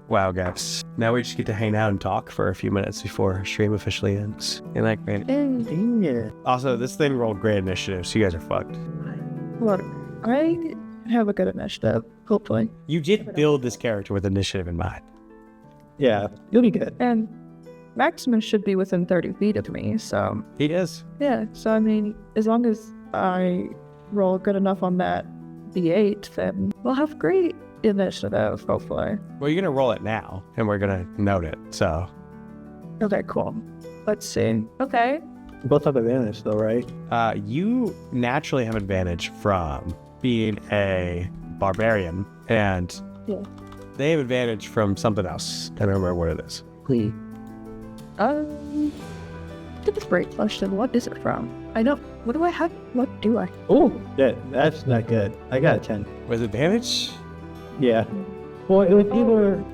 Wow, guys. Now we just get to hang out and talk for a few minutes before stream officially ends. Isn't that great? Yeah. Also, this thing rolled great initiative, so you guys are fucked. Look, I have a good initiative, hopefully. You did build this character with initiative in mind. Yeah, you'll be good. And Maximus should be within 30 feet of me, so... He is. Yeah, so I mean, as long as I roll good enough on that D8, then we'll have great initiative, hopefully. Well, you're going to roll it now, and we're going to note it, so... Okay, cool. Let's see. Okay. Both have advantage though, right? You naturally have advantage from being a barbarian, and Yeah. they have advantage from something else. I don't remember what it is. Please. That's a great question. What is it from? I don't... What do I have? What do I? Oh, that's not good. I got a 10. With advantage? Yeah. Well, it was either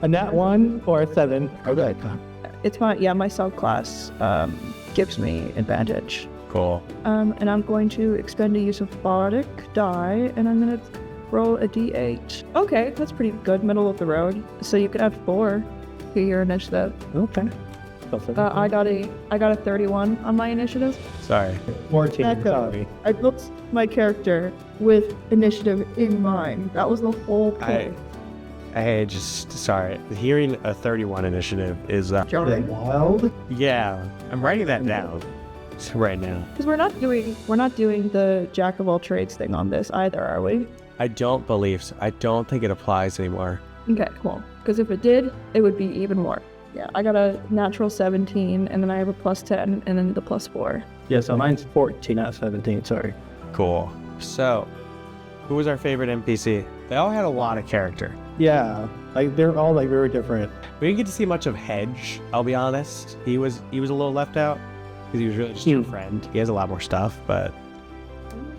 a nat 1 or a 7. Okay. It's my subclass gives me advantage. Cool. And I'm going to expend a use of bardic die, and I'm gonna roll a d8. Okay, that's pretty good, middle of the road. So you could add 4 to your initiative. Okay. I got a 31 on my initiative. Sorry. 14. Back up. Sorry. I built my character with initiative in mind. That was the whole point. Sorry. Hearing a 31 initiative is, Wild. yeah, I'm writing that down right now. Because we're not doing the jack of all trades thing on this either, are we? I don't believe so. I don't think it applies anymore. Okay, cool. Because if it did, it would be even more. Yeah, I got a natural 17, and then I have a plus 10, and then the plus 4. Yeah, so mine's 14, not 17. Sorry. Cool. So, who was our favorite NPC? They all had a lot of character. Yeah, like they're all like very different. We didn't get to see much of Hedge, I'll be honest. He was a little left out because he was really just your friend. He has a lot more stuff, but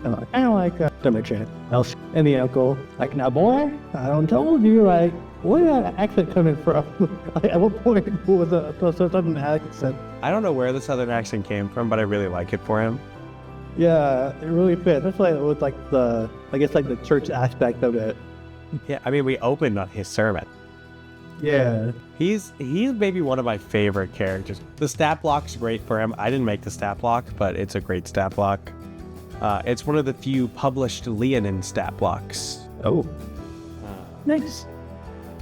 I don't like Dimitri. Else and the uncle. Like, now boy, I don't told you, like, where that accent coming from? Like, at what point was a southern accent? I don't know where the southern accent came from, but I really like it for him. Yeah, it really fits. Especially with like the church aspect of it. Yeah, I mean, we opened on his sermon. Yeah. He's maybe one of my favorite characters. The stat block's great for him. I didn't make the stat block, but it's a great stat block. It's one of the few published Leonin stat blocks. Oh. Nice.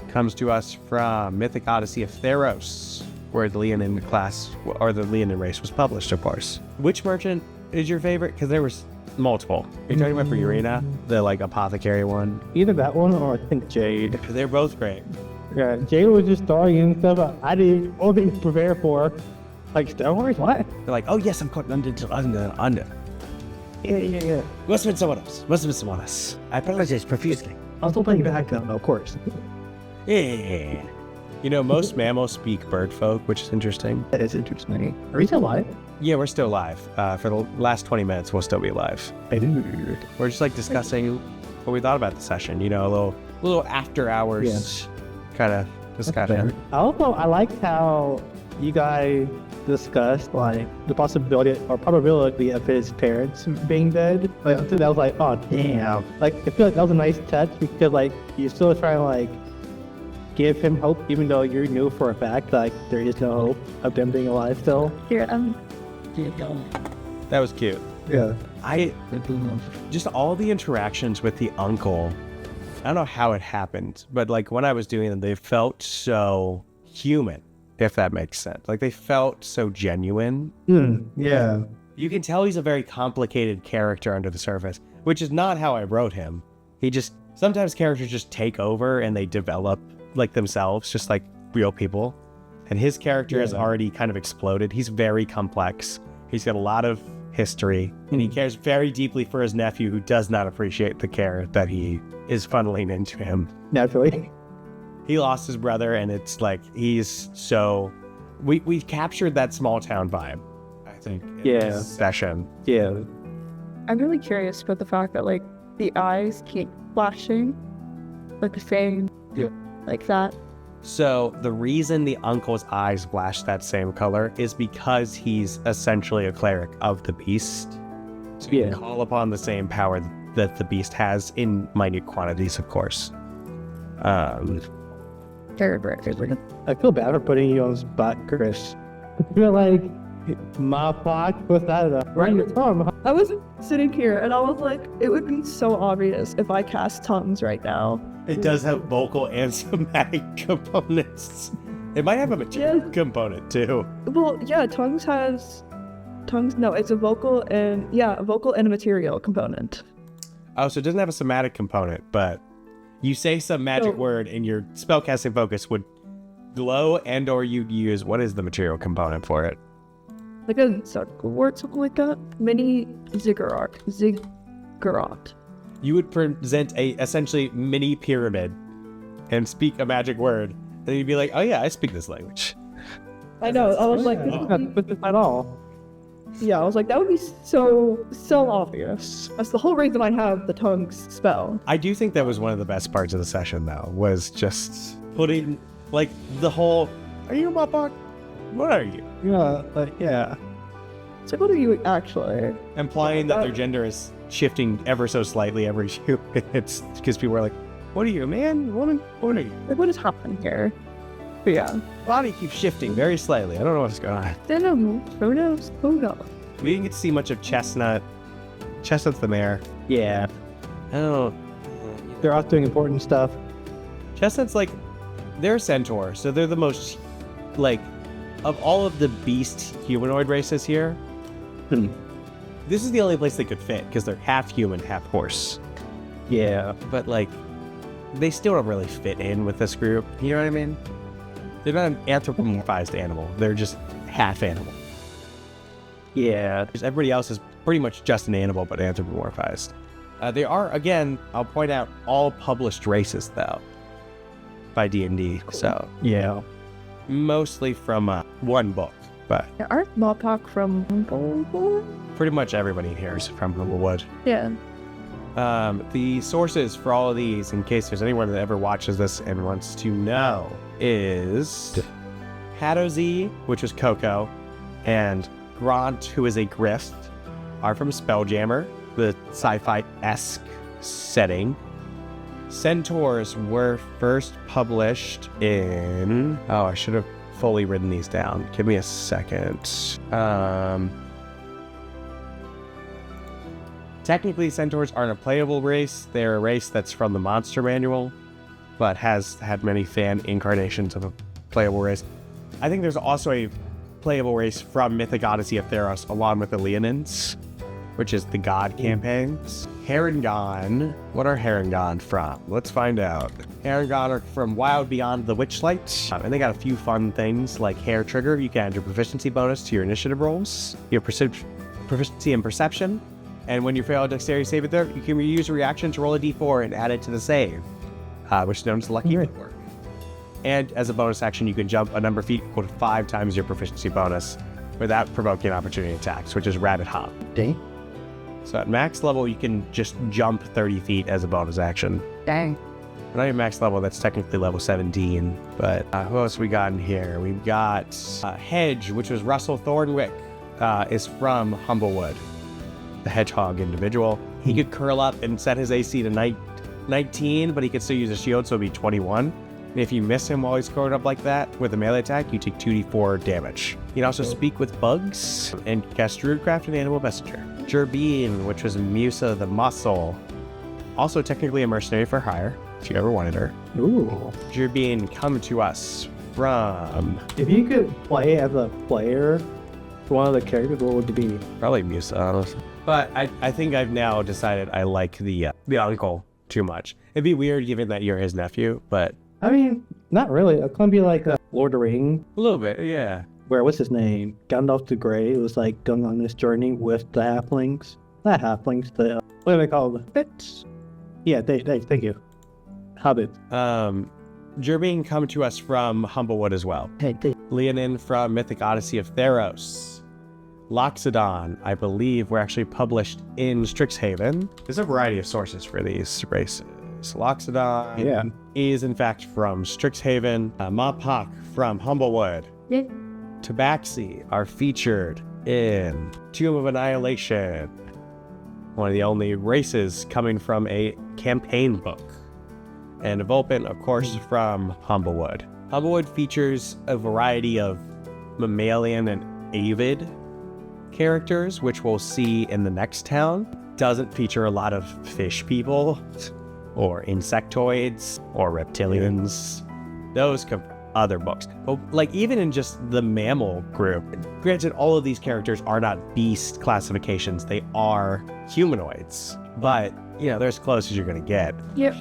Comes to us from Mythic Odyssey of Theros, where the Leonin class, or the Leonin race was published, of course. Which merchant is your favorite? Because there was multiple. Are you talking about for Urena? The, like, apothecary one? Either that one or I think Jade. They're both great. Yeah, Jade was just throwing in stuff I didn't only prepare for. Like, Star Wars? What? They're like, oh yes, I'm caught under. Yeah. Must have been someone else. I apologize profusely. I'm still playing back though, of course. Yeah. You know, most mammals speak bird folk, which is interesting. That is interesting. Are we still live? Yeah, we're still live. For the last 20 minutes, we'll still be live. We're just like discussing what we thought about the session. You know, a little after hours kind of discussion. I liked how you guys discussed like the possibility or probability of his parents being dead. Like, I think that was like, oh damn. Like, I feel like that was a nice touch because like you're still trying to like give him hope, even though you knew for a fact like there is no hope of them being alive still. Here, That was cute. Yeah. Just all the interactions with the uncle. I don't know how it happened, but like when I was doing them, they felt so human, if that makes sense. Like they felt so genuine. Yeah. You can tell he's a very complicated character under the surface, which is not how I wrote him. Sometimes characters just take over and they develop like themselves, just like real people. And his character has already kind of exploded. He's very complex. He's got a lot of history, and he cares very deeply for his nephew, who does not appreciate the care that he is funneling into him. Naturally. He lost his brother, and it's like he's so... We've captured that small town vibe, I think, in this session. Yeah. I'm really curious about the fact that like the eyes keep flashing, like the same, like that. So the reason the uncle's eyes flash that same color is because he's essentially a cleric of the beast. So you can call upon the same power that the beast has in minute quantities, of course. I feel bad for putting you on the spot, Chris. I feel like my pot was that right in your tongue. I was sitting here and I was like, it would be so obvious if I cast tongues right now. It does have vocal and somatic components. It might have a material component too. Well, yeah, tongues. No, it's a vocal and a material component. Oh, so it doesn't have a somatic component, but you say some magic word and your spellcasting focus would glow, and or you'd use, what is the material component for it? Like a circle word, something like that. Mini ziggurat. You would present a essentially mini pyramid and speak a magic word, and you'd be like, oh yeah, I speak this language. I know. I was like, Not with this at all. yeah, I was like, that would be so obvious. That's the whole reason I have the tongues spell. I do think that was one of the best parts of the session, though, was just putting, like, the whole, are you a Mopok? What are you? Yeah. So what are you actually? Implying that their gender is shifting ever so slightly every few minutes, because people are like, what are you, a man, woman? What are you? Like, what is happening here? But yeah. Body keeps shifting very slightly. I don't know what's going on. Then who knows? We didn't get to see much of Chestnut. Chestnut's the mayor. Yeah. Oh. They're off doing important stuff. Chestnut's like, they're a centaur, so they're the most, like, of all of the beast humanoid races here, this is the only place they could fit, because they're half human, half horse. Yeah. But, like, they still don't really fit in with this group. You know what I mean? They're not an anthropomorphized animal. They're just half animal. Yeah. Because everybody else is pretty much just an animal, but anthropomorphized. They are, again, I'll point out, all published races, though, by D&D. Cool. So, yeah. Mostly from one book, but Aren't Mopok from Humblewood? pretty much everybody here is from Humblewood. Yeah. The sources for all of these, in case there's anyone that ever watches this and wants to know, is Hadozi, which is Coco, and Grant, who is a Grist, are from Spelljammer, the sci-fi-esque setting. Centaurs were first published in... Oh, I should have fully written these down. Give me a second. Technically, centaurs aren't a playable race. They're a race that's from the Monster Manual, but has had many fan incarnations of a playable race. I think there's also a playable race from Mythic Odyssey of Theros, along with the Leonins, which is the God campaigns. Harengon. What are Harengon from? Let's find out. Harengon are from Wild Beyond the Witchlight, and they got a few fun things like Hair Trigger. You can add your proficiency bonus to your initiative rolls. You have proficiency in Perception, and when you fail a Dexterity saving throw, you can use a reaction to roll a d4 and add it to the save, which is known as Lucky Footwork. And as a bonus action, you can jump a number of feet equal to 5 times your proficiency bonus without provoking opportunity attacks, which is Rabbit Hop. Dang. So at max level, you can just jump 30 feet as a bonus action. Dang. Not even max level, that's technically level 17. But who else we got in here? We've got Hedge, which was Russell Thornwick, is from Humblewood, the hedgehog individual. He could curl up and set his AC to 19, but he could still use a shield, so it'd be 21. And if you miss him while he's curled up like that with a melee attack, you take 2d4 damage. You can also speak with bugs and cast Druidcraft and Animal Messenger. Gerbine, which was Musa the Muscle, also technically a mercenary for hire, if you ever wanted her. Ooh. Gerbine, come to us from... If you could play as a player for one of the characters, what would it be? Probably Musa, honestly. But I think I've now decided I like the uncle too much. It'd be weird given that you're his nephew, but... I mean, not really. It's gonna be like a Lord of the Rings, A little bit, yeah. where, what's his name? Gandalf the Grey was like going on this journey with the halflings. Not halflings, the, what are they called? Hobbits? Yeah, they, thank you. Hobbits. Gerbine come to us from Humblewood as well. Hey, Leonin from Mythic Odyssey of Theros. Loxodon, I believe, were actually published in Strixhaven. There's a variety of sources for these races. Loxodon is, in fact, from Strixhaven. Mopok from Humblewood. Yeah. Tabaxi are featured in Tomb of Annihilation, one of the only races coming from a campaign book. and development, of course, from Humblewood. Humblewood features a variety of mammalian and avid characters, which we'll see in the next town. Doesn't feature a lot of fish people or insectoids or reptilians. Those come from other books. But like even in just the mammal group, granted all of these characters are not beast classifications, they are humanoids. But, you know, they're as close as you're gonna get. Yep.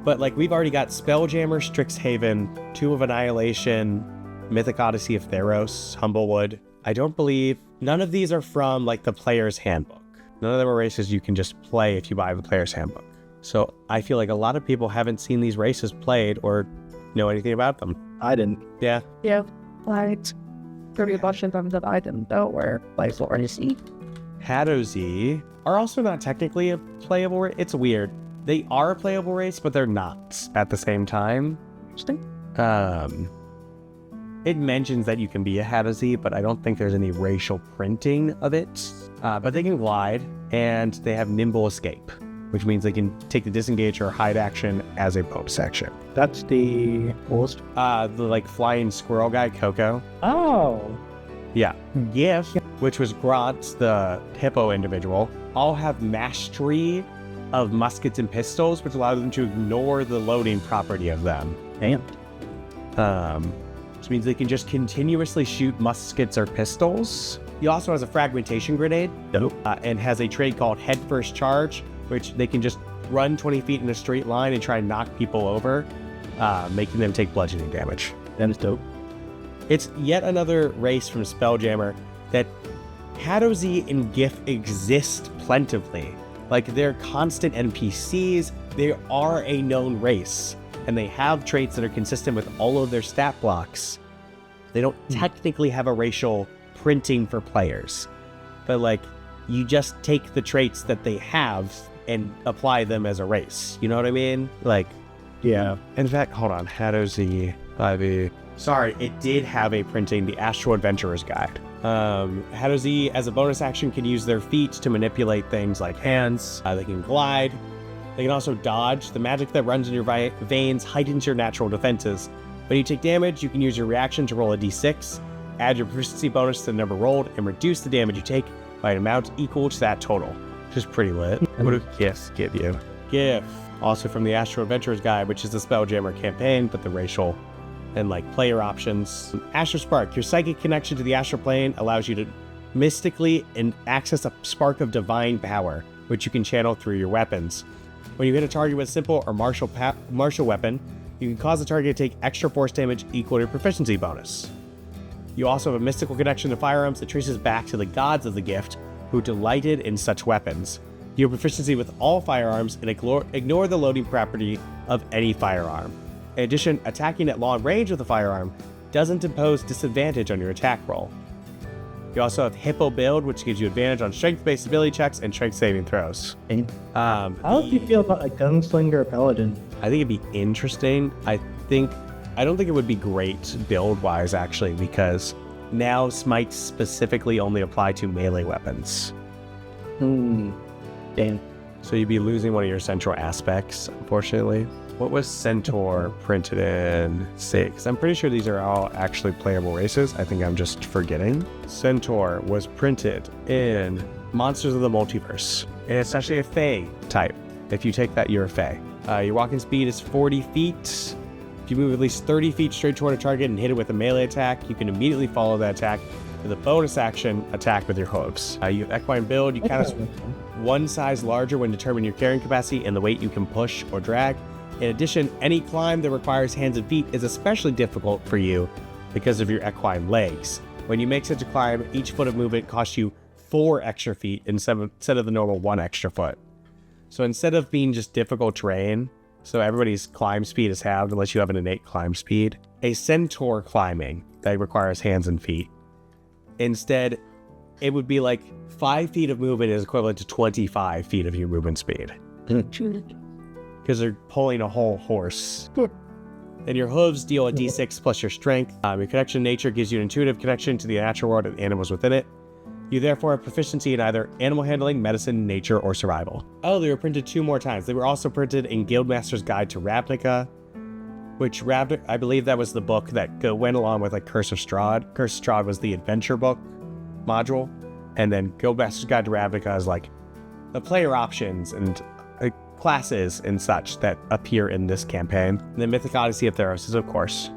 But like we've already got Spelljammer, Strixhaven, Tomb of Annihilation, Mythic Odyssey of Theros, Humblewood. I don't believe none of these are from like the player's handbook. None of them are races you can just play if you buy the player's handbook. So I feel like a lot of people haven't seen these races played or know anything about them. I didn't. Yeah. Yeah. Like, pretty a bunch of them that I didn't know were like Florida-y. Hadozi are also not technically a playable race. It's weird. They are a playable race, but they're not at the same time. Interesting. It mentions that you can be a Hadozi, but I don't think there's any racial printing of it. But they can glide, and they have nimble escape, which means they can take the disengage or hide action as a bonus action. That's the coolest. The like flying squirrel guy, Coco. Oh. Yeah. Gif, which was Grant, the hippo individual, all have mastery of muskets and pistols, which allows them to ignore the loading property of them. Damn. Which means they can just continuously shoot muskets or pistols. He also has a fragmentation grenade. Nope. And has a trait called Headfirst Charge, which they can just run 20 feet in a straight line and try and knock people over, making them take bludgeoning damage. That is dope. It's yet another race from Spelljammer that Hadozi and Gif exist plentifully. Like, they're constant NPCs, they are a known race, and they have traits that are consistent with all of their stat blocks. They don't technically have a racial printing for players, but like, you just take the traits that they have and apply them as a race. You know what I mean? Like, Yeah. in fact, hold on, Hadozi by the... Sorry, it did have a printing, the Astral Adventurer's Guide. Hadozi, as a bonus action, can use their feet to manipulate things like hands. They can glide. They can also dodge. The magic that runs in your veins heightens your natural defenses. When you take damage, you can use your reaction to roll a d6, add your proficiency bonus to the number rolled, and reduce the damage you take by an amount equal to that total, which is pretty lit. What do gifts give you? Gif, also from the Astral Adventurer's Guide, which is the Spelljammer campaign, but the racial and like player options. Astral Spark, your psychic connection to the astral plane allows you to mystically and access a spark of divine power, which you can channel through your weapons. When you hit a target with a simple or martial weapon, you can cause the target to take extra force damage equal to your proficiency bonus. You also have a mystical connection to firearms that traces back to the gods of the gift, who delighted in such weapons. You have proficiency with all firearms and ignore the loading property of any firearm. In addition, attacking at long range with a firearm doesn't impose disadvantage on your attack roll. You also have Hippo Build, which gives you advantage on strength-based ability checks and strength saving throws. How do you feel about a gunslinger or paladin? I think it'd be interesting. I don't think it would be great build-wise, actually, because now smites specifically only apply to melee weapons. Damn. So you'd be losing one of your central aspects, unfortunately. What was Centaur printed in 6? I'm pretty sure these are all actually playable races. I think I'm just forgetting. Centaur was printed in Monsters of the Multiverse. And it's actually a Fae type. If you take that, you're a Fae. Your walking speed is 40 feet. If you move at least 30 feet straight toward a target and hit it with a melee attack, you can immediately follow that attack with a bonus action attack with your hooves. You have equine build. You count as one size larger when determining your carrying capacity and the weight you can push or drag. In addition, any climb that requires hands and feet is especially difficult for you because of your equine legs. When you make such a climb, each foot of movement costs you 4 extra feet instead of the normal 1 extra foot. So instead of being just difficult terrain, so everybody's climb speed is halved unless you have an innate climb speed, a centaur climbing that requires hands and feet. Instead, it would be like 5 feet of movement is equivalent to 25 feet of your movement speed. Because they're pulling a whole horse. Then your hooves deal a d6 plus your strength. Your connection to nature gives you an intuitive connection to the natural world and animals within it. You therefore have proficiency in either animal handling, medicine, nature, or survival. Oh, they were printed 2 more times. They were also printed in Guildmaster's Guide to Ravnica, which I believe that was the book that went along with like Curse of Strahd. Curse of Strahd was the adventure book module, and then Guildmaster's Guide to Ravnica is like the player options and classes and such that appear in this campaign. And the Mythic Odyssey of Theros is, of course,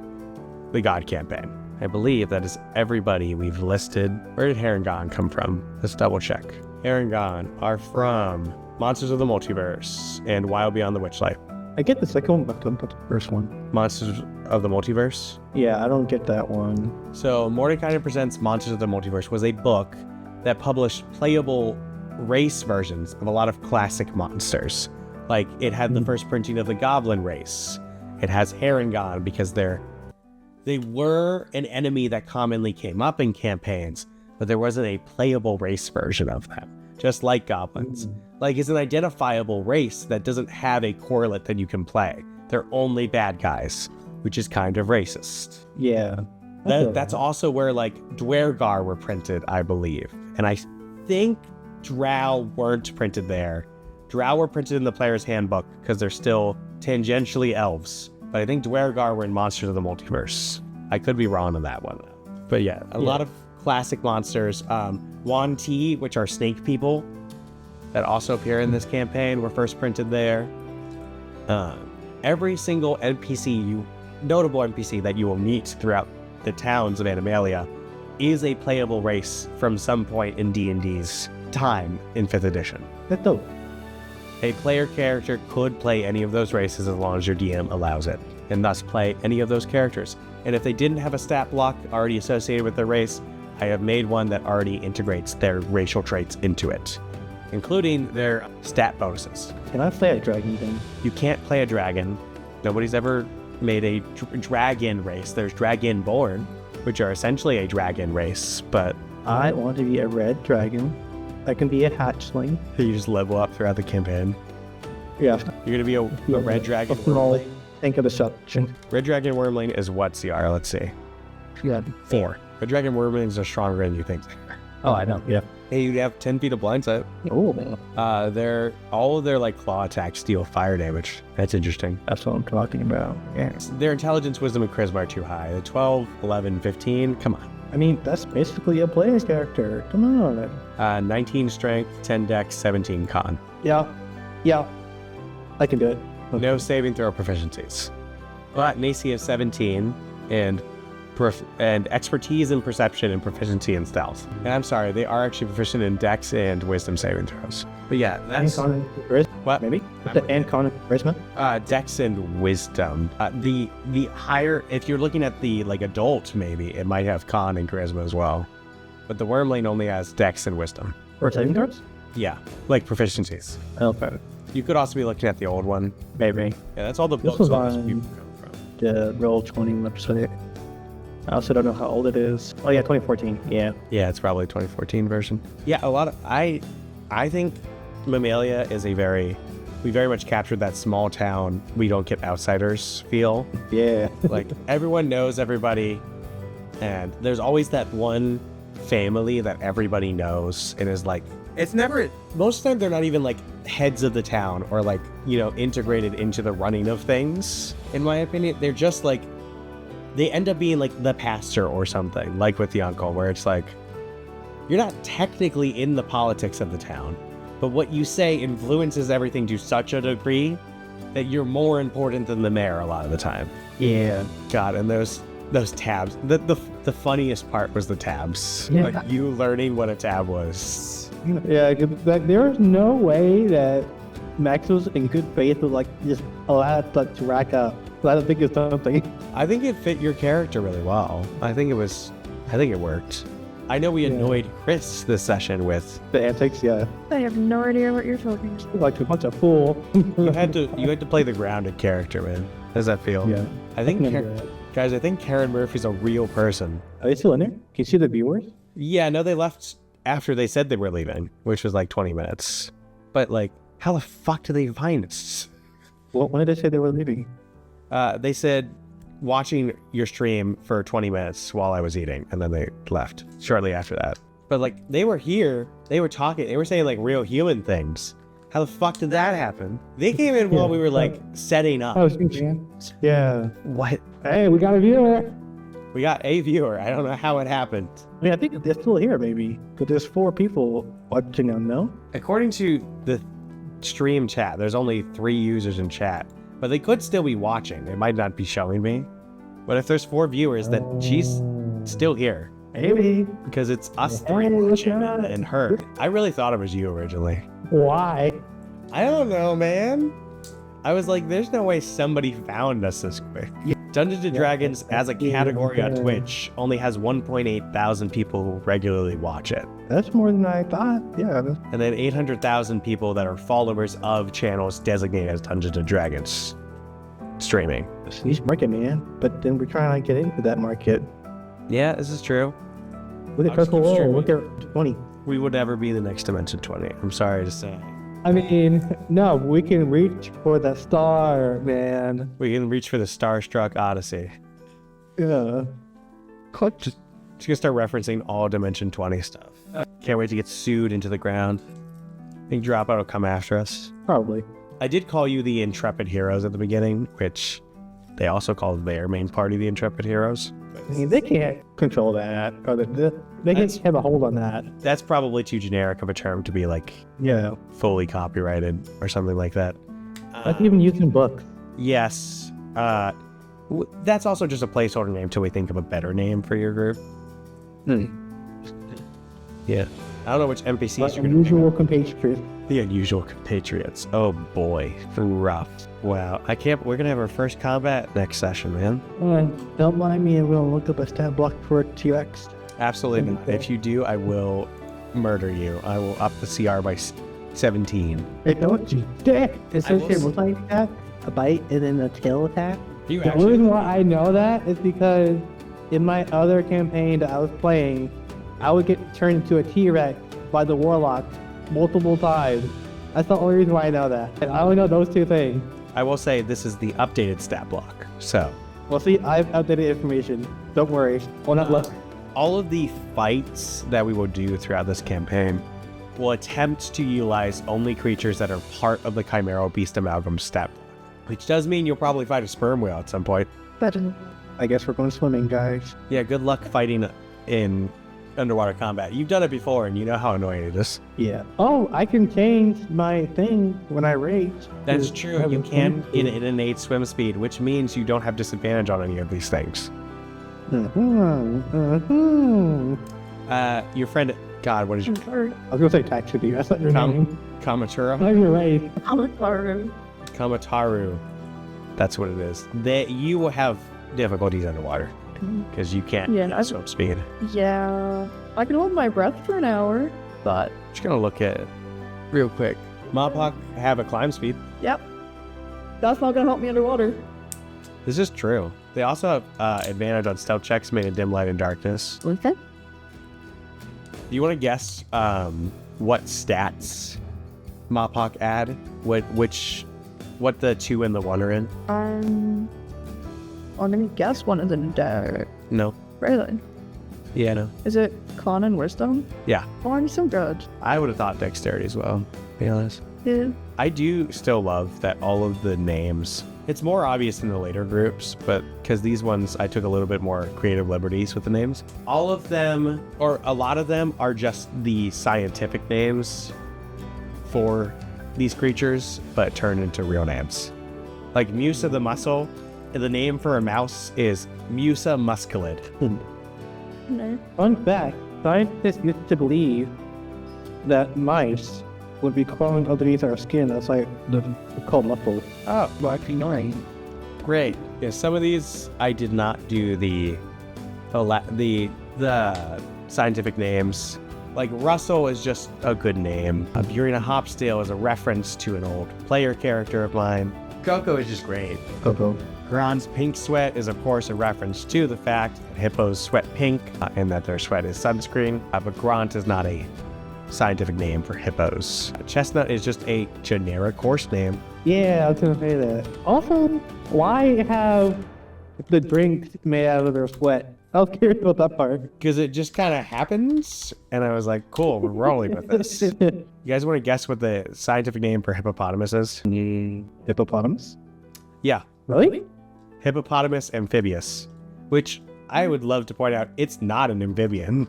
the God campaign. I believe that is everybody we've listed. Where did Harengon come from? Let's double check. Harengon are from Monsters of the Multiverse and Wild Beyond the Witchlight. I get the second one, but I don't get the first one. Monsters of the Multiverse? Yeah, I don't get that one. So Mordecai Presents Monsters of the Multiverse was a book that published playable race versions of a lot of classic monsters. Like, it had the first printing of the Goblin race. It has Harengon because they were an enemy that commonly came up in campaigns, but there wasn't a playable race version of them, just like goblins. Like, it's an identifiable race that doesn't have a correlate that you can play. They're only bad guys, which is kind of racist. Yeah. That's also where, like, Dwergar were printed, I believe. And I think Drow weren't printed there. Drow were printed in the player's handbook because they're still tangentially elves. But I think Dwergar were in Monsters of the Multiverse. I could be wrong on that one. But yeah, a lot of classic monsters. Yuan Ti, which are snake people that also appear in this campaign, were first printed there. Every single notable NPC that you will meet throughout the towns of Animalia is a playable race from some point in D&D's time in 5th edition. That's dope. A player character could play any of those races as long as your DM allows it, and thus play any of those characters. And if they didn't have a stat block already associated with their race, I have made one that already integrates their racial traits into it, including their stat bonuses. Can I play a dragon then? You can't play a dragon. Nobody's ever made a dragon race. There's Dragonborn, which are essentially a dragon race, but I want to be a red dragon. I can be a hatchling. you just level up throughout the campaign. Yeah. You're gonna be a red dragon Small wormling. think of the section. Red dragon wormling is what CR? Let's see. Yeah. 4. Red dragon wormlings are stronger than you think. Oh, I know. Yeah. Hey, you have 10 feet of blind sight. Oh, man. All of their like claw attacks deal fire damage. That's interesting. That's what I'm talking about. Yeah. Their intelligence, wisdom, and charisma are too high. The 12, 11, 15. Come on. I mean, that's basically a player character. Come on. 19 strength, 10 dex, 17 con. Yeah. I can do it. No saving throw proficiencies. But an AC of 17 and expertise in perception and proficiency in stealth. And I'm sorry, they are actually proficient in dex and wisdom saving throws. But yeah, that's... And con and charisma? What? Maybe? And con and charisma? Dex and wisdom. The higher, if you're looking at the like adult, maybe it might have con and charisma as well. But the wormling only has dex and wisdom. Or saving throws? Yeah, like proficiencies. Okay. You could also be looking at the old one. Maybe. Yeah, that's all the This books was all those on- people come from. The Roll20 website. I also don't know how old it is. Oh yeah, 2014. Yeah. Yeah, it's probably 2014 version. Yeah, a lot of I think Mammalia is we very much captured that small town, we don't get outsiders feel. Yeah. Like everyone knows everybody, and there's always that one family that everybody knows and is like, it's never, most of the time they're not even like heads of the town or like, integrated into the running of things, in my opinion. They're just like, they end up being like the pastor or something, like with the uncle, where it's like, you're not technically in the politics of the town, but what you say influences everything to such a degree that you're more important than the mayor a lot of the time. Yeah. God, and those tabs. The funniest part was the tabs. Yeah. Like you learning what a tab was. Yeah, like there was no way that Max was in good faith would like just allow it to rack up. So I don't think it's something. I think it fit your character really well. I think it worked. I know we annoyed Chris this session with The antics, yeah. I have no idea what you're talking about. Like a bunch of fool. you had to play the grounded character, man. How does that feel? Yeah. I think remember that. guys, I think Karen Murphy's a real person. Are they still in there? Can you see the viewers? Yeah, no, they left after they said they were leaving, which was like 20 minutes. But like, how the fuck did they find us? When did they say they were leaving? They said watching your stream for 20 minutes while I was eating, and then they left shortly after that. But like, they were here, they were talking, they were saying like real human things. How the fuck did that happen? They came in while we were like setting up. Oh, yeah. What? Hey, we got a viewer. We got a viewer. I don't know how it happened. I mean, I think they're still here, maybe. Because there's 4 people watching them, no? According to the stream chat, there's only 3 users in chat, but they could still be watching. It might not be showing me. But if there's 4 viewers, then she's still here. Maybe. Because it's us 3 watching and her. I really thought it was you originally. Why? I don't know, man. I was like, there's no way somebody found us this quick. Dungeons & Dragons as a category on Twitch only has 1.8 thousand people who regularly watch it. That's more than I thought. Yeah. And then 800,000 people that are followers of channels designated as Dungeons & Dragons streaming. It's a niche market, man. But then we're trying to get into that market. Yeah, this is true. Look at Crystal Roll. Look at 20. We would never be the next Dimension 20. I'm sorry to say. I mean, no, we can reach for the star, man. We can reach for the Starstruck Odyssey. Yeah. Just gonna start referencing all Dimension 20 stuff. Can't wait to get sued into the ground. Think Dropout will come after us. Probably. I did call you the Intrepid Heroes at the beginning, which they also called their main party the Intrepid Heroes. I mean, they can't control that. Or they can't have a hold on that. That's probably too generic of a term to be like Yeah. fully copyrighted or something like that. That's even used in books. Yes. That's also just a placeholder name till we think of a better name for your group. Yeah. I don't know which NPCs you're going to Unusual compatriots. The Unusual Compatriots. Oh boy. Rough. Wow. We're going to have our first combat next session, man. Don't mind me, and we'll look up a stat block for T-Rex. Absolutely not. If you do, I will murder you. I will up the CR by 17. Hey, don't you dare! It's a multi attack, a bite, and then a tail attack. You The reason why I know that is because in my other campaign that I was playing, I would get turned into a T-Rex by the Warlock multiple times. That's the only reason why I know that. And I only know those 2 things. I will say this is the updated stat block. So, Well, see, I've updated information. Don't worry. Well, not look. all of the fights that we will do throughout this campaign will attempt to utilize only creatures that are part of the Chimeral Beast Amalgam stat block, which does mean you'll probably fight a sperm whale at some point. Better. I guess we're going swimming, guys. Yeah, good luck fighting in underwater combat. You've done it before and you know how annoying it is. Yeah. Oh, I can change my thing when I rage. That's true. You can get an innate swim speed, which means you don't have disadvantage on any of these things. Your friend, God, what is your Sorry. I was going to say Taxity. That's not your name. Kamaturo? No, you're right. I'm sorry. Kamataru. That's what it is. You will have difficulties underwater because you can't get swim speed. Yeah. I can hold my breath for an hour, but Just gonna look at it real quick. Mopok have a climb speed. yep. That's not gonna help me underwater. This is true. They also have advantage on stealth checks made in dim light and darkness. Okay. Do you want to guess what stats Mopok add? What the 2 and the 1 are in? Let me guess one is in dark. No. Really? Yeah, no. Is it con and wisdom? Yeah. Oh, I'm so good. I would have thought dexterity as well, to be honest. Yeah. I do still love that all of the names, it's more obvious in the later groups, but because these ones I took a little bit more creative liberties with the names. All of them, or a lot of them, are just the scientific names for these creatures, but turned into real names. Like Musa the Muscle, the name for a mouse is Musa musculid. No. Fun fact, scientists used to believe that mice would be crawling underneath our skin. That's like called muscles. Oh, well, actually, no. Great. Yeah, some of these I did not do the scientific names. Like Russell is just a good name. Burina Hopstale is a reference to an old player character of mine. Coco is just great. Coco. Gron's pink sweat is of course a reference to the fact that hippos sweat pink and that their sweat is sunscreen. But Grant is not a scientific name for hippos. Chestnut is just a generic horse name. Yeah, I was gonna say that. Also, why have the drinks made out of their sweat I was curious about that part. because it just kind of happens. And I was like, cool, we're rolling with this. You guys want to guess what the scientific name for hippopotamus is? Hippopotamus? Yeah, Really? Hippopotamus amphibius, which I would love to point out, it's not an amphibian.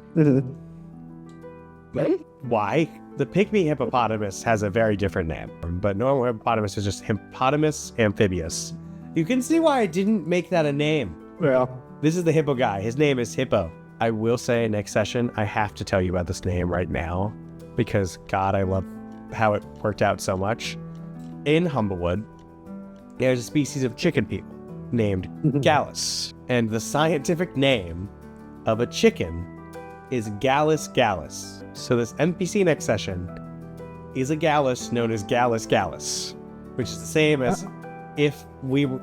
Really? Why? The pygmy hippopotamus has a very different name, but normal hippopotamus is just hippopotamus amphibius. You can see why I didn't make that a name. Yeah. This is the hippo guy. His name is Hippo. I will say next session, I have to tell you about this name right now because, God, I love how it worked out so much. In Humblewood, there's a species of chicken people named Gallus, and the scientific name of a chicken is Gallus gallus. So this NPC next session is a Gallus known as Gallus gallus, which is the same as if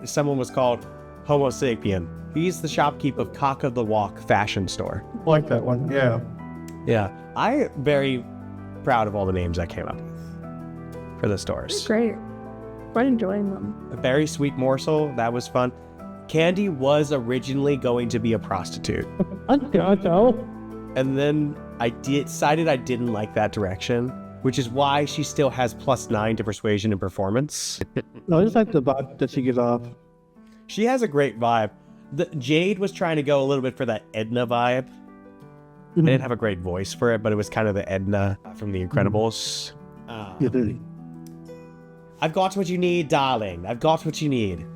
someone was called Homo sapien. He's the shopkeep of Cock of the Walk fashion store. I like that one. Yeah. Yeah, I'm very proud of all the names I came up with for the stores. Great. Quite enjoying them. A very sweet morsel, that was fun. Candy was originally going to be a prostitute, and then I decided I didn't like that direction, which is why she still has +9 to persuasion and performance. No, I just like the vibe that she gives off. She has a great vibe. Jade was trying to go a little bit for that Edna vibe. I didn't have a great voice for it, but it was kind of the Edna from The Incredibles. I've got what you need, darling. I've got what you need.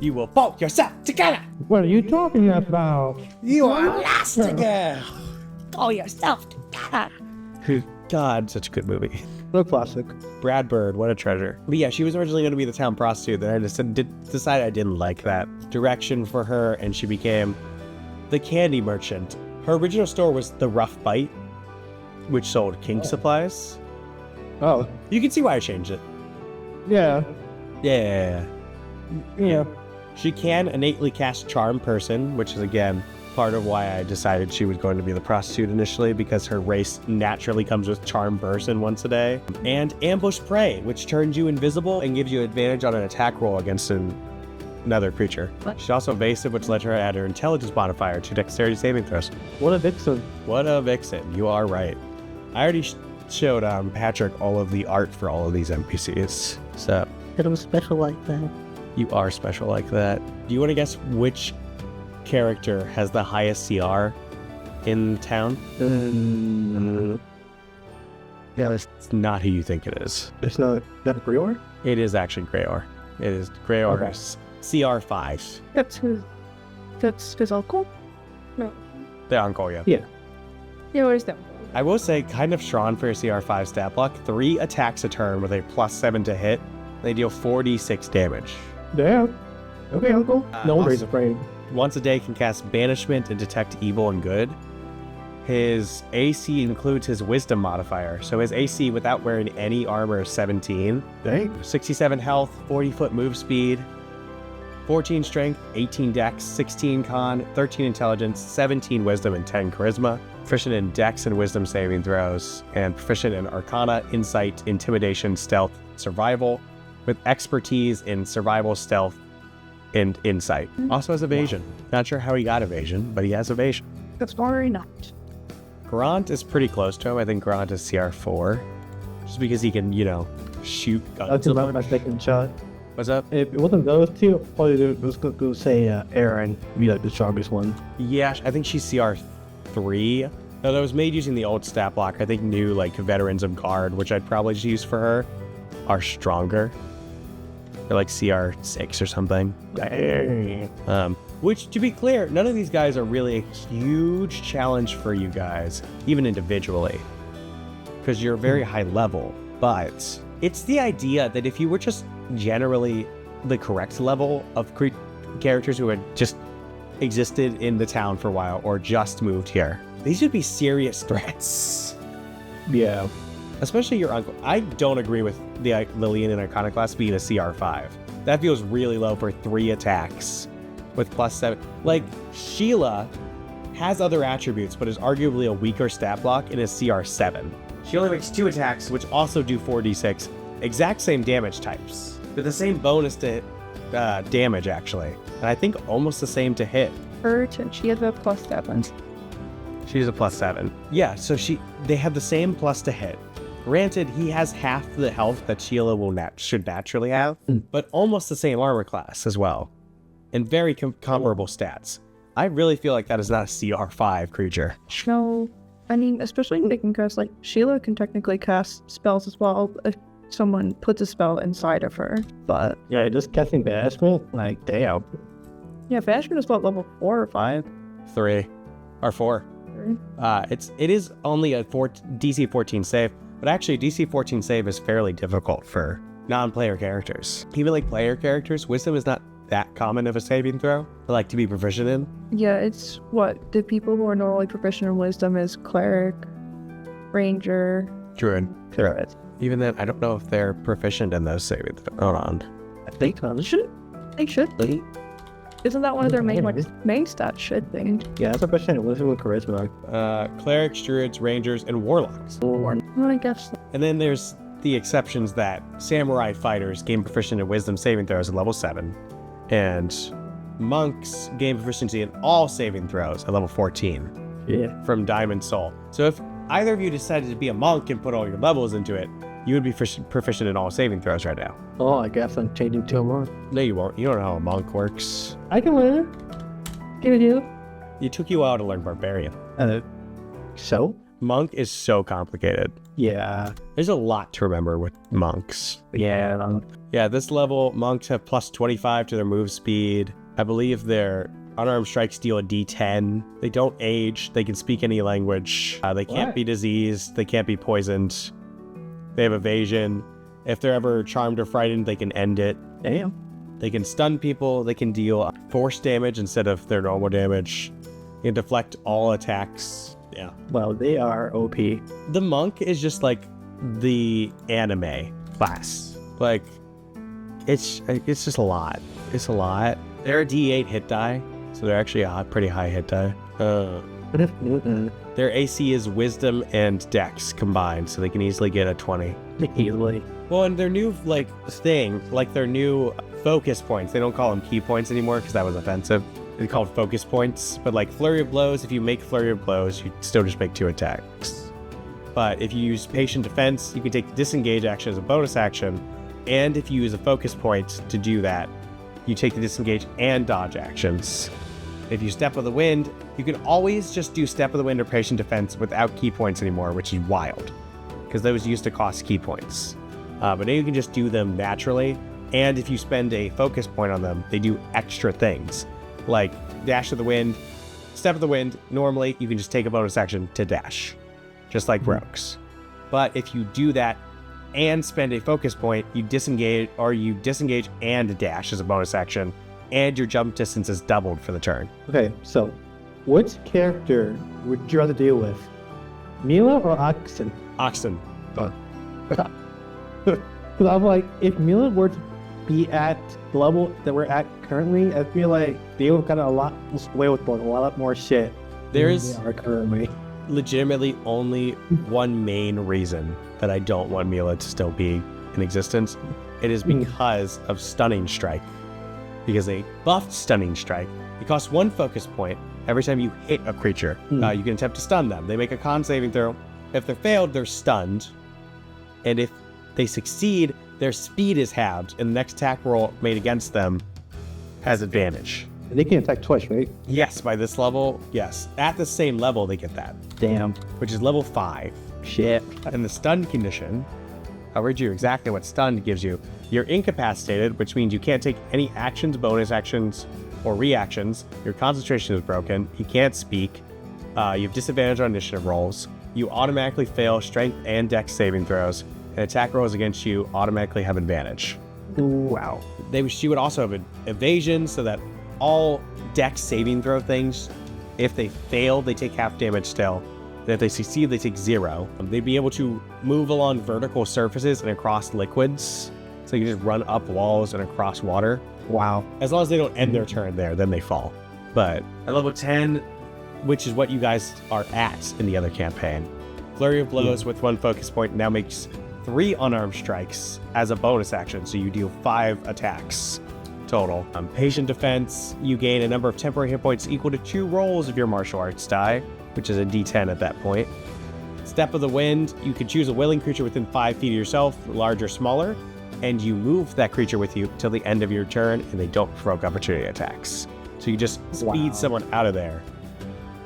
You will bolt yourself together. What are you talking about? You are Elastigirl. Pull yourself together. God, such a good movie. No classic. Brad Bird, what a treasure. But yeah, she was originally going to be the town prostitute. Then I just decided I didn't like that direction for her, and she became the candy merchant. Her original store was The Rough Bite, which sold kink supplies. Oh. You can see why I changed it. Yeah. Yeah. Yeah. She can innately cast Charm Person, which is, again, part of why I decided she was going to be the prostitute initially, because her race naturally comes with Charm Person once a day. And Ambush Prey, which turns you invisible and gives you advantage on an attack roll against another creature. She's also evasive, which lets her add her intelligence modifier to dexterity saving throws. What a vixen. What a vixen. You are right. I already showed Patrick all of the art for all of these NPCs. So It was special like that. you are special like that. Do you want to guess which character has the highest CR in town? Yeah, It's not who you think it is. it's not that Brior? It is actually Greyor. It is Greyor's CR5. That's his uncle? No. The uncle, yeah. Yeah. Yeah, what is that? I will say, kind of strong for a CR5 stat block. 3 attacks a turn with a +7 to hit. They deal 4d6 damage. Damn. Okay, Uncle. No awesome. one's afraid. Once a day can cast Banishment and detect evil and good. His AC includes his Wisdom modifier, so his AC without wearing any armor is 17. Dang. 67 health, 40-foot move speed, 14 strength, 18 dex, 16 con, 13 intelligence, 17 wisdom, and 10 charisma. Proficient in dex and wisdom saving throws, and proficient in arcana, insight, intimidation, stealth, survival, with expertise in survival, stealth, and insight. Also has evasion. Not sure how he got evasion, but he has evasion. That's very not. Grant is pretty close to him. I think Grant is CR4. Just because he can, shoot guns. That's about my second shot. What's up? If it wasn't those two, I'd probably was going to say Aaron be like the strongest one. Yeah, I think she's CR3. Though that was made using the old stat block. I think new, Veterans of Guard, which I'd probably just use for her, are stronger. They're like CR6 or something. Which, to be clear, none of these guys are really a huge challenge for you guys, even individually, because you're very high level. But it's the idea that if you were just generally the correct level of characters who had just existed in the town for a while or just moved here, these would be serious threats. Yeah. Especially your uncle. I don't agree with the Lillian in Iconoclast being a CR5. That feels really low for 3 attacks with +7. Sheila has other attributes, but is arguably a weaker stat block and is CR7. She only makes 2 attacks, which also do 4d6. Exact same damage types, with the same bonus to damage, actually. And I think almost the same to hit. She has a +7. She's a +7. Yeah, so they have the same plus to hit. Granted, he has half the health that Sheila should naturally have, but almost the same armor class as well. And very comparable stats. I really feel like that is not a CR5 creature. No, I mean, especially they can cast, like, Sheila can technically cast spells as well if someone puts a spell inside of her. But Yeah, just casting Banishment, like, damn. yeah, Banishment is what, level 4 or 5? 3 or 4. It is only a DC 14 save, but actually DC 14 save is fairly difficult for non-player characters. Even like player characters, Wisdom is not that common of a saving throw, like to be proficient in. Yeah, it's what the people who are normally proficient in Wisdom is Cleric, Ranger, Druid. Druid. Even then, I don't know if they're proficient in those saving throws. Hold on. I think They should be. Isn't that one of their main stats? Should be. Yeah, that's a question. Wisdom with Charisma. Clerics, Druids, Rangers, and Warlocks. Well, I guess. And then there's the exceptions that Samurai fighters gain proficient in Wisdom saving throws at level 7, and monks gain proficiency in all saving throws at level 14 from Diamond Soul. So if either of you decided to be a monk and put all your levels into it, you would be proficient in all saving throws right now. Oh, I guess I'm changing to a monk. No, you won't. You don't know how a monk works. I can learn. Give it you. It took you a while to learn Barbarian. So? Monk is so complicated. Yeah. There's a lot to remember with monks. Yeah. Yeah, this level, monks have plus 25 to their move speed. I believe their unarmed strikes deal a d10. They don't age. They can speak any language. They can't be diseased. They can't be poisoned. They have evasion. If they're ever charmed or frightened, they can end it. Damn. They can stun people. They can deal force damage instead of their normal damage. They can deflect all attacks. Yeah. Well, they are OP. The monk is just like the anime class. Like, it's just a lot. It's a lot. They're a D8 hit die, so they're actually a pretty high hit die. Their AC is Wisdom and Dex combined, so they can easily get a 20. Easily. Well, and their new thing, their new focus points, they don't call them key points anymore because that was offensive. They're called focus points. But like Flurry of Blows, if you make Flurry of Blows, you still just make 2 attacks. But if you use Patient Defense, you can take the Disengage action as a bonus action. And if you use a focus point to do that, you take the Disengage and Dodge actions. If you Step of the Wind, you can always just do Step of the Wind or Patient Defense without key points anymore, which is wild, because those used to cost key points. But now you can just do them naturally, and if you spend a focus point on them, they do extra things, like Dash of the Wind, Step of the Wind. Normally, you can just take a bonus action to dash, just like rogues. But if you do that and spend a focus point, you disengage and dash as a bonus action, and your jump distance is doubled for the turn. Okay, so which character would you rather deal with? Mila or Oxen? Oxen. Because I'm like, if Mila were to be at the level that we're at currently, I feel like they would got a lot away with a lot more shit. There's than they are currently. legitimately only one main reason that I don't want Mila to still be in existence. It is because of Stunning Strike. Because they buffed Stunning Strike. It costs 1 focus point every time you hit a creature. You can attempt to stun them. They make a con saving throw. If they're failed, they're stunned. And if they succeed, their speed is halved, and the next attack roll made against them has advantage. And they can attack twice, right? Yes, by this level, yes. At the same level, they get that, Damn. which is level 5. Shit. And the stun condition, I'll read you exactly what stun gives you. You're incapacitated, which means you can't take any actions, bonus actions, or reactions. Your concentration is broken. You can't speak. You have disadvantage on initiative rolls. You automatically fail strength and dex saving throws. And attack rolls against you automatically have advantage. Wow. She would also have evasion, so that all dex saving throw things, if they fail, they take half damage still. And if they succeed, they take 0. They'd be able to move along vertical surfaces and across liquids. So you can just run up walls and across water. Wow. As long as they don't end their turn there, then they fall. But at level 10, which is what you guys are at in the other campaign, Flurry of Blows with 1 focus point now makes 3 unarmed strikes as a bonus action. So you deal 5 attacks. total. Patient defense, you gain a number of temporary hit points equal to 2 rolls of your martial arts die, which is a d10 at that point. Step of the wind, you can choose a willing creature within 5 feet of yourself, large or smaller, and you move that creature with you till the end of your turn, and they don't provoke opportunity attacks. So you just speed someone out of there.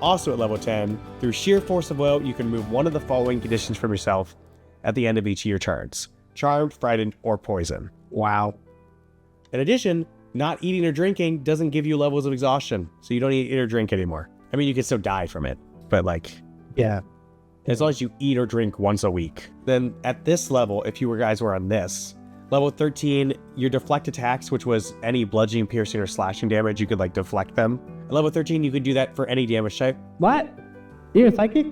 Also at level 10, through sheer force of will, you can remove one of the following conditions from yourself at the end of each of your turns: charmed, frightened, or poison. Wow. In addition, not eating or drinking doesn't give you levels of exhaustion, so you don't need to eat or drink anymore. I mean, you can still die from it, but like, Yeah. as long as you eat or drink once a week. Then at this level, if you guys were on this, level 13, your deflect attacks, which was any bludgeoning, piercing, or slashing damage, you could like deflect them. At level 13, you could do that for any damage type. What? You're psychic?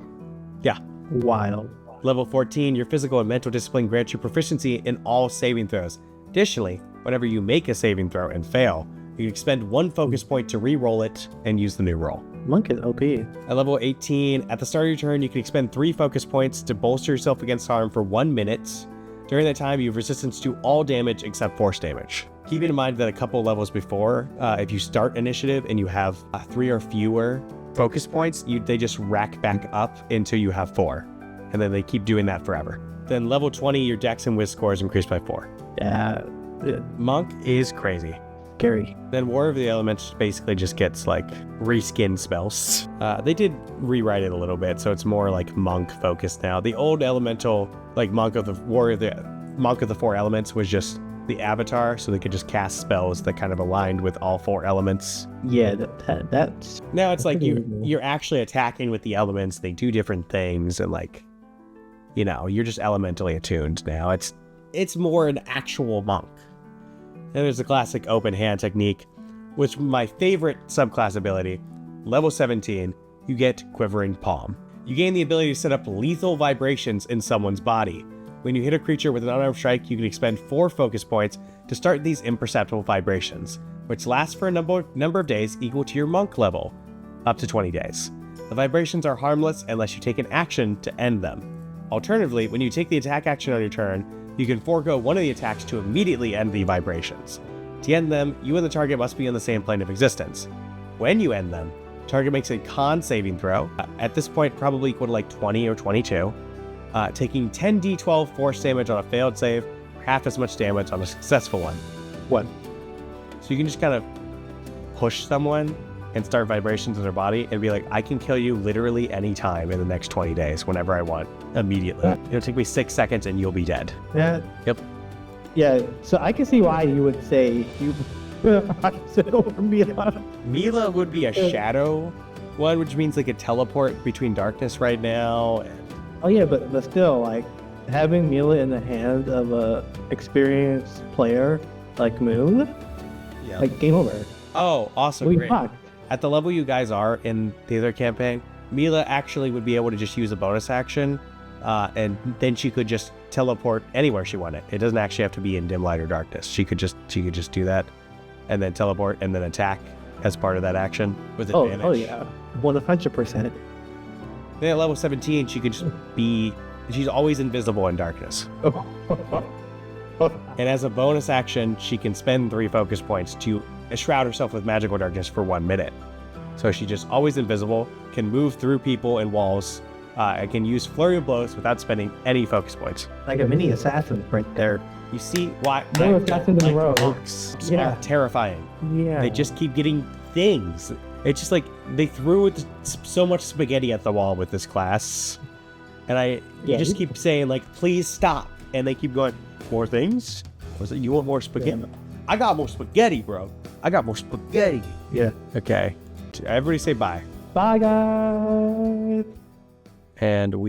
Yeah. Wild. Level 14, your physical and mental discipline grants you proficiency in all saving throws. Additionally, whenever you make a saving throw and fail, you can expend 1 focus point to re-roll it and use the new roll. Monk is OP. At level 18, at the start of your turn, you can expend 3 focus points to bolster yourself against harm for 1 minute. During that time, you have resistance to all damage except force damage. Keeping in mind that a couple levels before, if you start initiative and you have 3 or fewer focus points, they just rack back up until you have 4. And then they keep doing that forever. Then level 20, your dex and whiz scores increase by 4. Yeah. Monk is crazy. Scary. Then War of the Elements basically just gets like reskin spells. They did rewrite it a little bit, so it's more like monk focused now. The old elemental, like Monk of the 4 Elements, was just the avatar, so they could just cast spells that kind of aligned with all 4 elements. Yeah, that's... Now it's like you're actually attacking with the elements. They do different things, and like, you know, you're just elementally attuned now. It's more an actual monk. And there's the classic open hand technique, which my favorite subclass ability. Level 17, you get Quivering Palm. You gain the ability to set up lethal vibrations in someone's body. When you hit a creature with an unarmed strike, you can expend 4 focus points to start these imperceptible vibrations, which last for a number of days equal to your monk level, up to 20 days. The vibrations are harmless unless you take an action to end them. Alternatively, when you take the attack action on your turn, you can forego one of the attacks to immediately end the vibrations. To end them, you and the target must be on the same plane of existence. When you end them, target makes a con saving throw, at this point probably equal to like 20 or 22, taking 10d12 force damage on a failed save, or half as much damage on a successful one. So you can just kind of push someone and start vibrations in their body and be like, I can kill you literally any time in the next 20 days, whenever I want, immediately. It'll take me 6 seconds and you'll be dead. Yeah. Yep. Yeah, so I can see why you would say you over Mila. Mila would be a shadow one, which means they could teleport between darkness right now. Oh yeah, but still, like, having Mila in the hands of a experienced player like Moon, like, game over. Oh, awesome. We Great. fucked. At the level you guys are in the other campaign, Mila actually would be able to just use a bonus action, and then she could just teleport anywhere she wanted. It doesn't actually have to be in dim light or darkness. She could just do that, and then teleport, and then attack as part of that action with advantage. Oh yeah, 100%. Then at level 17, she could just be. She's always invisible in darkness. And as a bonus action, she can spend 3 focus points to shroud herself with magical darkness for 1 minute. So she's just always invisible, can move through people and walls, and can use flurry of blows without spending any focus points. Like a mini assassin right there. You see why More I assassins in a row. monks Yeah. are terrifying. Yeah. They just keep getting things. It's just like they threw so much spaghetti at the wall with this class, and you just keep saying like, please stop, and they keep going, more things? Was it you want more spaghetti? Yeah. I got more spaghetti, bro. I got more spaghetti. Yeah. Okay. Everybody say bye. Bye, guys. And we